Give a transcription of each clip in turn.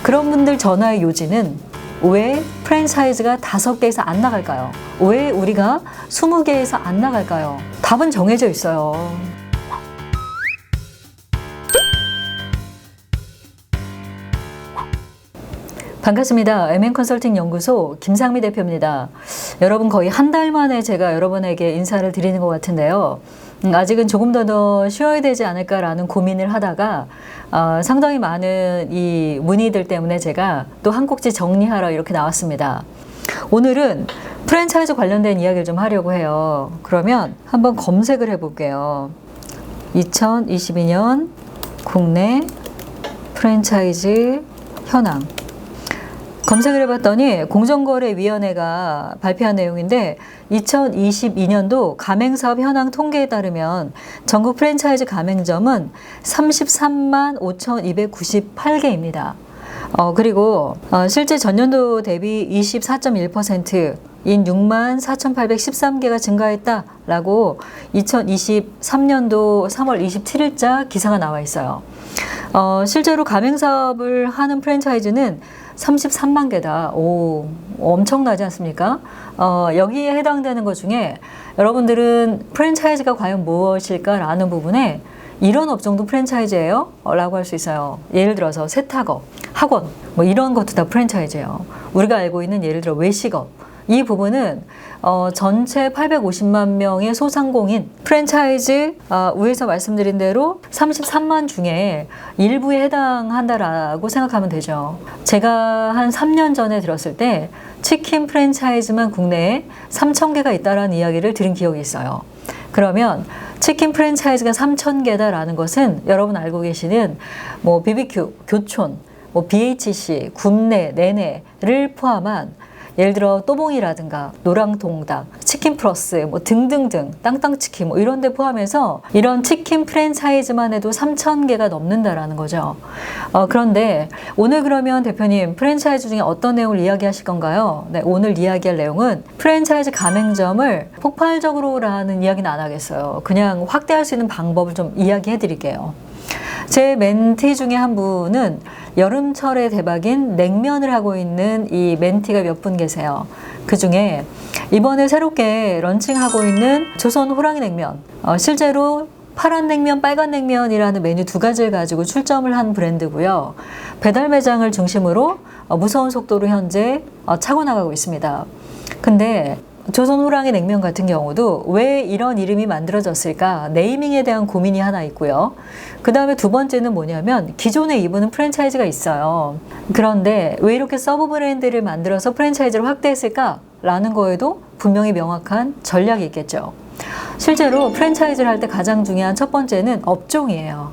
그런 분들 전화의 요지는 왜 프랜차이즈가 5개에서 안 나갈까요? 왜 우리가 20개에서 안 나갈까요? 답은 정해져 있어요. 반갑습니다. MN컨설팅 연구소 김상미 대표입니다. 여러분 거의 한 달 만에 제가 여러분에게 인사를 드리는 것 같은데요. 아직은 조금 더 쉬어야 되지 않을까라는 고민을 하다가 상당히 많은 이 문의들 때문에 제가 또 한 꼭지 정리하러 이렇게 나왔습니다. 오늘은 프랜차이즈 관련된 이야기를 좀 하려고 해요. 그러면 한번 검색을 해볼게요. 2022년 국내 프랜차이즈 현황. 검색을 해봤더니 공정거래위원회가 발표한 내용인데 2022년도 가맹사업 현황 통계에 따르면 전국 프랜차이즈 가맹점은 33만 5,298개입니다. 그리고 실제 전년도 대비 24.1%인 6만 4,813개가 증가했다라고 2023년도 3월 27일자 기사가 나와 있어요. 실제로 가맹사업을 하는 프랜차이즈는 33만 개다. 오, 엄청나지 않습니까? 여기에 해당되는 것 중에 여러분들은 프랜차이즈가 과연 무엇일까라는 부분에 이런 업종도 프랜차이즈예요? 라고 할 수 있어요. 예를 들어서 세탁업, 학원, 뭐 이런 것도 다 프랜차이즈예요. 우리가 알고 있는 예를 들어 외식업. 이 부분은 전체 850만 명의 소상공인 프랜차이즈 위에서 말씀드린 대로 33만 중에 일부에 해당한다라고 생각하면 되죠. 제가 한 3년 전에 들었을 때 치킨 프랜차이즈만 국내에 3,000개가 있다라는 이야기를 들은 기억이 있어요. 그러면 치킨 프랜차이즈가 3,000개다라는 것은 여러분 알고 계시는 뭐 BBQ, 교촌, 뭐 BHC, 굽네, 내내를 포함한 예를 들어 또봉이라든가 노랑통닭, 치킨 플러스 뭐 등등등 땅땅치킨 뭐 이런 데 포함해서 이런 치킨 프랜차이즈만 해도 3,000개가 넘는다라는 거죠. 그런데 오늘 그러면 대표님 프랜차이즈 중에 어떤 내용을 이야기하실 건가요? 네, 오늘 이야기할 내용은 프랜차이즈 가맹점을 폭발적으로라는 이야기는 안 하겠어요. 그냥 확대할 수 있는 방법을 좀 이야기해 드릴게요. 제 멘티 중에 한 분은 여름철에 대박인 냉면을 하고 있는 이 멘티가 몇 분 계세요. 그 중에 이번에 새롭게 런칭하고 있는 조선 호랑이 냉면, 실제로 파란 냉면, 빨간 냉면이라는 메뉴 2가지를 가지고 출점을 한 브랜드고요. 배달 매장을 중심으로 무서운 속도로 현재 차고 나가고 있습니다. 근데 조선 호랑이 냉면 같은 경우도 왜 이런 이름이 만들어졌을까? 네이밍에 대한 고민이 하나 있고요. 그 다음에 두 번째는 뭐냐면 기존에 이분은 프랜차이즈가 있어요. 그런데 왜 이렇게 서브 브랜드를 만들어서 프랜차이즈를 확대했을까? 라는 거에도 분명히 명확한 전략이 있겠죠. 실제로 프랜차이즈를 할 때 가장 중요한 첫 번째는 업종이에요.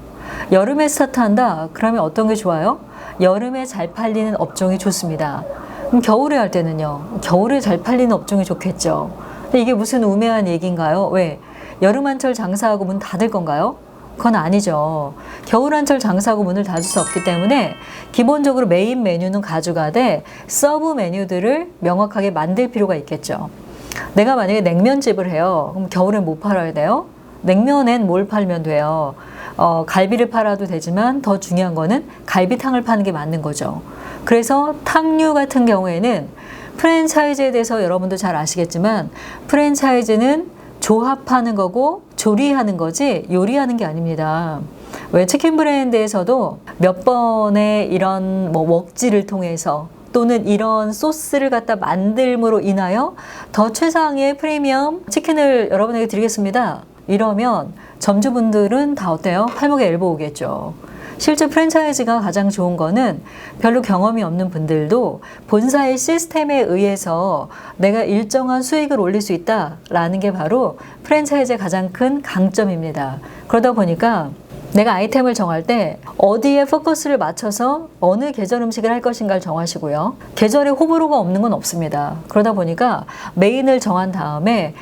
여름에 스타트한다? 그러면 어떤 게 좋아요? 여름에 잘 팔리는 업종이 좋습니다. 그럼 겨울에 할 때는요. 겨울에 잘 팔리는 업종이 좋겠죠. 근데 이게 무슨 우매한 얘기인가요? 왜? 여름 한철 장사하고 문 닫을 건가요? 그건 아니죠. 겨울 한철 장사하고 문을 닫을 수 없기 때문에 기본적으로 메인 메뉴는 가져가되 서브 메뉴들을 명확하게 만들 필요가 있겠죠. 내가 만약에 냉면집을 해요. 그럼 겨울엔 뭐 팔아야 돼요? 냉면엔 뭘 팔면 돼요? 갈비를 팔아도 되지만 더 중요한 거는 갈비탕을 파는 게 맞는 거죠. 그래서 탕류 같은 경우에는 프랜차이즈에 대해서 여러분도 잘 아시겠지만 프랜차이즈는 조합하는 거고 조리하는 거지 요리하는 게 아닙니다. 왜 치킨 브랜드에서도 몇 번의 이런 뭐 웍질을 통해서 또는 이런 소스를 갖다 만들므로 인하여 더 최상의 프리미엄 치킨을 여러분에게 드리겠습니다. 이러면 점주분들은 다 어때요? 팔목에 엘보 오겠죠. 실제 프랜차이즈가 가장 좋은 거는 별로 경험이 없는 분들도 본사의 시스템에 의해서 내가 일정한 수익을 올릴 수 있다라는 게 바로 프랜차이즈의 가장 큰 강점입니다. 그러다 보니까 내가 아이템을 정할 때 어디에 포커스를 맞춰서 어느 계절 음식을 할 것인가를 정하시고요. 계절에 호불호가 없는 건 없습니다. 그러다 보니까 메인을 정한 다음에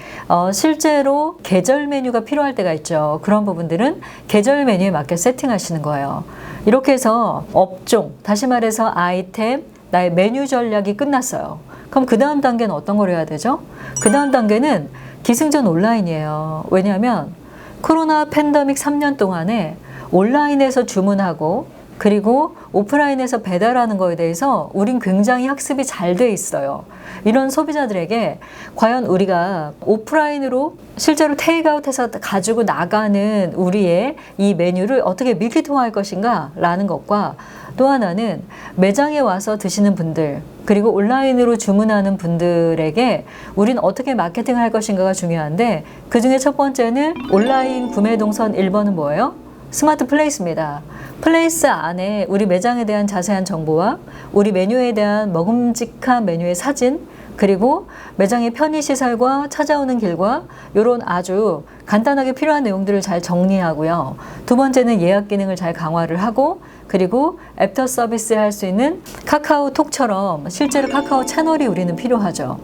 실제로 계절 메뉴가 필요할 때가 있죠. 그런 부분들은 계절 메뉴에 맞게 세팅하시는 거예요. 이렇게 해서 업종, 다시 말해서 아이템, 나의 메뉴 전략이 끝났어요. 그럼 그 다음 단계는 어떤 걸 해야 되죠? 그 다음 단계는 기승전 온라인이에요. 왜냐하면 코로나 팬데믹 3년 동안에 온라인에서 주문하고 그리고 오프라인에서 배달하는 거에 대해서 우린 굉장히 학습이 잘 돼 있어요. 이런 소비자들에게 과연 우리가 오프라인으로 실제로 테이크아웃해서 가지고 나가는 우리의 이 메뉴를 어떻게 밀키트화할 것인가 라는 것과, 또 하나는 매장에 와서 드시는 분들 그리고 온라인으로 주문하는 분들에게 우린 어떻게 마케팅을 할 것인가가 중요한데, 그 중에 첫 번째는 온라인 구매 동선 1번은 뭐예요? 스마트 플레이스입니다. 플레이스 안에 우리 매장에 대한 자세한 정보와 우리 메뉴에 대한 먹음직한 메뉴의 사진, 그리고 매장의 편의시설과 찾아오는 길과 이런 아주 간단하게 필요한 내용들을 잘 정리하고요. 두 번째는 예약 기능을 잘 강화를 하고, 그리고 애프터 서비스 할 수 있는 카카오톡처럼 실제로 카카오 채널이 우리는 필요하죠.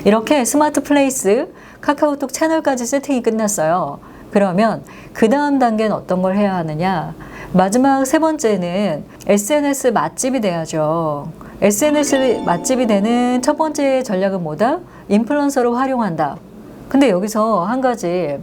이렇게 스마트 플레이스, 카카오톡 채널까지 세팅이 끝났어요. 그러면 그 다음 단계는 어떤 걸 해야 하느냐? 마지막 세 번째는 SNS 맛집이 돼야죠. SNS 맛집이 되는 첫 번째 전략은 뭐다? 인플루언서를 활용한다. 근데 여기서 한 가지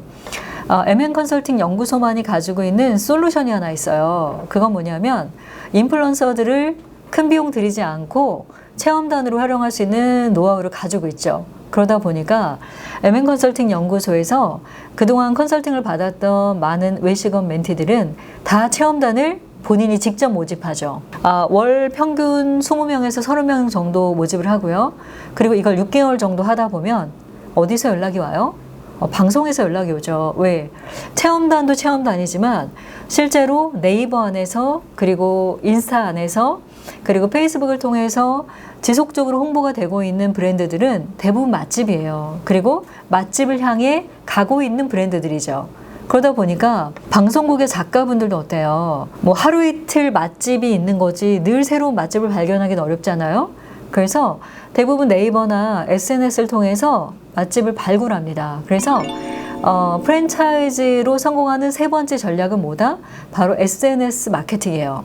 M&컨설팅 연구소만이 가지고 있는 솔루션이 하나 있어요. 그건 뭐냐면 인플루언서들을 큰 비용 들이지 않고 체험단으로 활용할 수 있는 노하우를 가지고 있죠. 그러다 보니까 M&컨설팅 연구소에서 그동안 컨설팅을 받았던 많은 외식업 멘티들은 다 체험단을 본인이 직접 모집하죠. 월 평균 20명에서 30명 정도 모집을 하고요. 그리고 이걸 6개월 정도 하다 보면 어디서 연락이 와요? 방송에서 연락이 오죠. 왜? 체험단도 체험단이지만 실제로 네이버 안에서, 그리고 인스타 안에서, 그리고 페이스북을 통해서 지속적으로 홍보가 되고 있는 브랜드들은 대부분 맛집이에요. 그리고 맛집을 향해 가고 있는 브랜드들이죠. 그러다 보니까 방송국의 작가분들도 어때요? 뭐 하루 이틀 맛집이 있는 거지 늘 새로운 맛집을 발견하기는 어렵잖아요. 그래서 대부분 네이버나 SNS를 통해서 맛집을 발굴합니다. 그래서 프랜차이즈로 성공하는 세 번째 전략은 뭐다? 바로 SNS 마케팅이에요.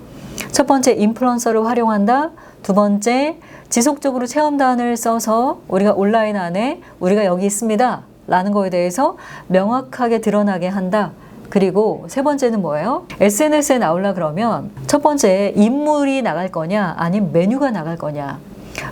첫 번째, 인플루언서를 활용한다. 두 번째, 지속적으로 체험단을 써서 우리가 온라인 안에 우리가 여기 있습니다 라는 거에 대해서 명확하게 드러나게 한다. 그리고 세 번째는 뭐예요? SNS에 나오려 그러면 첫 번째, 인물이 나갈 거냐 아니면 메뉴가 나갈 거냐.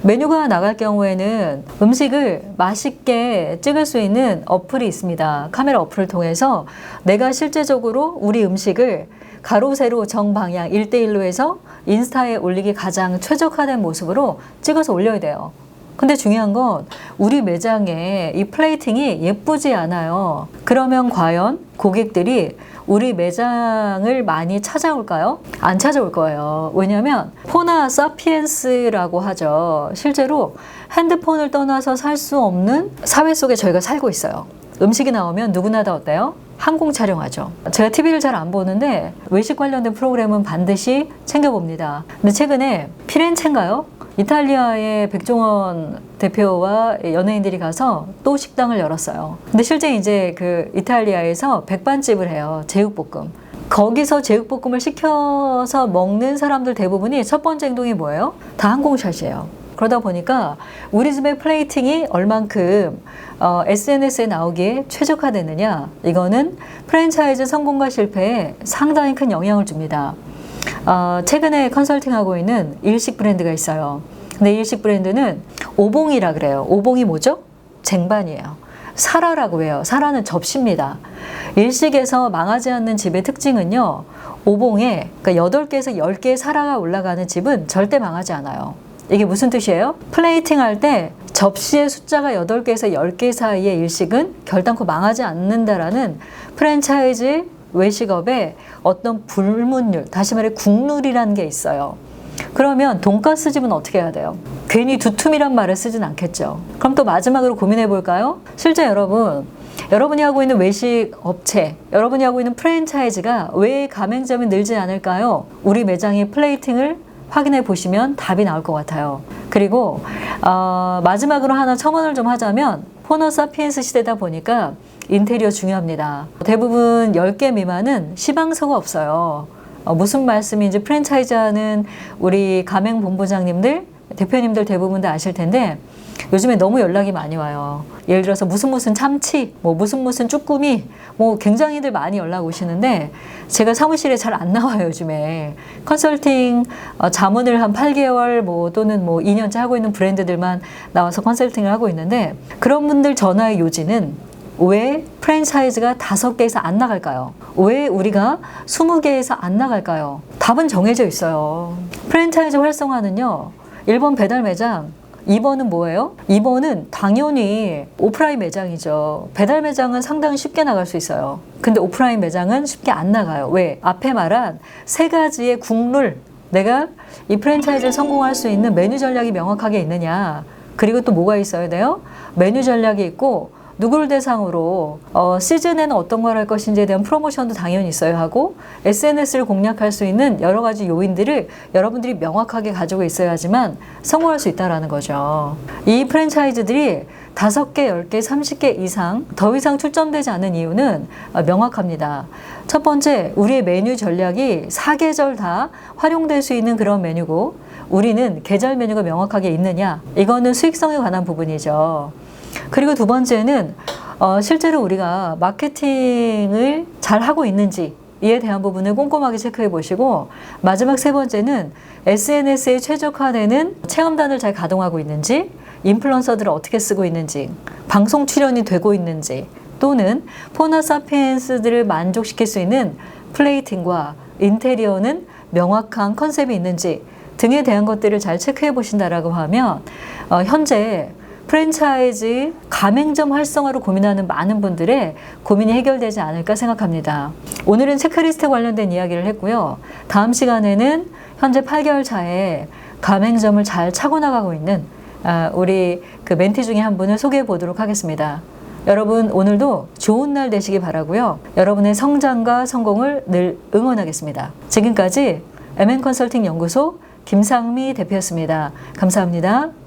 메뉴가 나갈 경우에는 음식을 맛있게 찍을 수 있는 어플이 있습니다. 카메라 어플을 통해서 내가 실제적으로 우리 음식을 가로 세로 정방향 1대1로 해서 인스타에 올리기 가장 최적화된 모습으로 찍어서 올려야 돼요. 근데 중요한 건 우리 매장에 이 플레이팅이 예쁘지 않아요. 그러면 과연 고객들이 우리 매장을 많이 찾아올까요? 안 찾아올 거예요. 왜냐하면 호나 사피엔스라고 하죠. 실제로 핸드폰을 떠나서 살 수 없는 사회 속에 저희가 살고 있어요. 음식이 나오면 누구나 다 어때요? 항공 촬영하죠. 제가 TV를 잘 안 보는데 외식 관련된 프로그램은 반드시 챙겨봅니다. 근데 최근에 피렌체인가요? 이탈리아의 백종원 대표와 연예인들이 가서 또 식당을 열었어요. 근데 실제 이제 그 이탈리아에서 백반집을 해요. 제육볶음. 거기서 제육볶음을 시켜서 먹는 사람들 대부분이 첫 번째 행동이 뭐예요? 다 항공샷이에요. 그러다 보니까 우리 집의 플레이팅이 얼만큼 SNS에 나오기에 최적화되느냐, 이거는 프랜차이즈 성공과 실패에 상당히 큰 영향을 줍니다. 최근에 컨설팅하고 있는 일식 브랜드가 있어요. 근데 일식 브랜드는 오봉이라 그래요. 오봉이 뭐죠? 쟁반이에요. 사라라고 해요. 사라는 접시입니다. 일식에서 망하지 않는 집의 특징은요, 오봉에 그러니까 8개에서 10개의 사라가 올라가는 집은 절대 망하지 않아요. 이게 무슨 뜻이에요? 플레이팅 할 때 접시의 숫자가 8개에서 10개 사이의 일식은 결단코 망하지 않는다라는 프랜차이즈 외식업의 어떤 불문율, 다시 말해 국룰이라는 게 있어요. 그러면 돈가스 집은 어떻게 해야 돼요? 괜히 두툼이란 말을 쓰진 않겠죠. 그럼 또 마지막으로 고민해 볼까요? 실제 여러분이 하고 있는 외식 업체, 여러분이 하고 있는 프랜차이즈가 왜 가맹점이 늘지 않을까요? 우리 매장의 플레이팅을 확인해 보시면 답이 나올 것 같아요. 그리고 마지막으로 하나 첨언을 좀 하자면, 호너 사피엔스 시대다 보니까 인테리어 중요합니다. 대부분 10개 미만은 시방서가 없어요. 무슨 말씀인지 프랜차이즈 하는 우리 가맹 본부장님들 대표님들 대부분 다 아실 텐데 요즘에 너무 연락이 많이 와요. 예를 들어서 무슨 참치, 뭐 무슨 쭈꾸미, 뭐 굉장히들 많이 연락 오시는데 제가 사무실에 잘 안 나와요, 요즘에. 컨설팅 자문을 한 8개월 뭐 또는 뭐 2년째 하고 있는 브랜드들만 나와서 컨설팅을 하고 있는데 그런 분들 전화의 요지는 왜 프랜차이즈가 5개에서 안 나갈까요? 왜 우리가 20개에서 안 나갈까요? 답은 정해져 있어요. 프랜차이즈 활성화는요, 1번 배달 매장, 2번은 뭐예요? 2번은 당연히 오프라인 매장이죠. 배달 매장은 상당히 쉽게 나갈 수 있어요. 근데 오프라인 매장은 쉽게 안 나가요. 왜? 앞에 말한 3가지의 국룰, 내가 이 프랜차이즈를 성공할 수 있는 메뉴 전략이 명확하게 있느냐. 그리고 또 뭐가 있어야 돼요? 메뉴 전략이 있고 누구를 대상으로 시즌에는 어떤 걸 할 것인지에 대한 프로모션도 당연히 있어야 하고 SNS를 공략할 수 있는 여러 가지 요인들을 여러분들이 명확하게 가지고 있어야지만 성공할 수 있다는 거죠. 이 프랜차이즈들이 5개, 10개, 30개 이상 더 이상 출점되지 않은 이유는 명확합니다. 첫 번째, 우리의 메뉴 전략이 4계절 다 활용될 수 있는 그런 메뉴고 우리는 계절 메뉴가 명확하게 있느냐, 이거는 수익성에 관한 부분이죠. 그리고 두 번째는 실제로 우리가 마케팅을 잘 하고 있는지 이에 대한 부분을 꼼꼼하게 체크해 보시고, 마지막 3번째는 SNS에 최적화되는 체험단을 잘 가동하고 있는지, 인플루언서들을 어떻게 쓰고 있는지, 방송 출연이 되고 있는지, 또는 포나 사피엔스들을 만족시킬 수 있는 플레이팅과 인테리어는 명확한 컨셉이 있는지 등에 대한 것들을 잘 체크해 보신다라고 하면 현재 프랜차이즈 가맹점 활성화로 고민하는 많은 분들의 고민이 해결되지 않을까 생각합니다. 오늘은 체크리스트 관련된 이야기를 했고요. 다음 시간에는 현재 8개월 차에 가맹점을 잘 차고 나가고 있는 우리 그 멘티 중에 한 분을 소개해 보도록 하겠습니다. 여러분 오늘도 좋은 날 되시기 바라고요. 여러분의 성장과 성공을 늘 응원하겠습니다. 지금까지 MN컨설팅 연구소 김상미 대표였습니다. 감사합니다.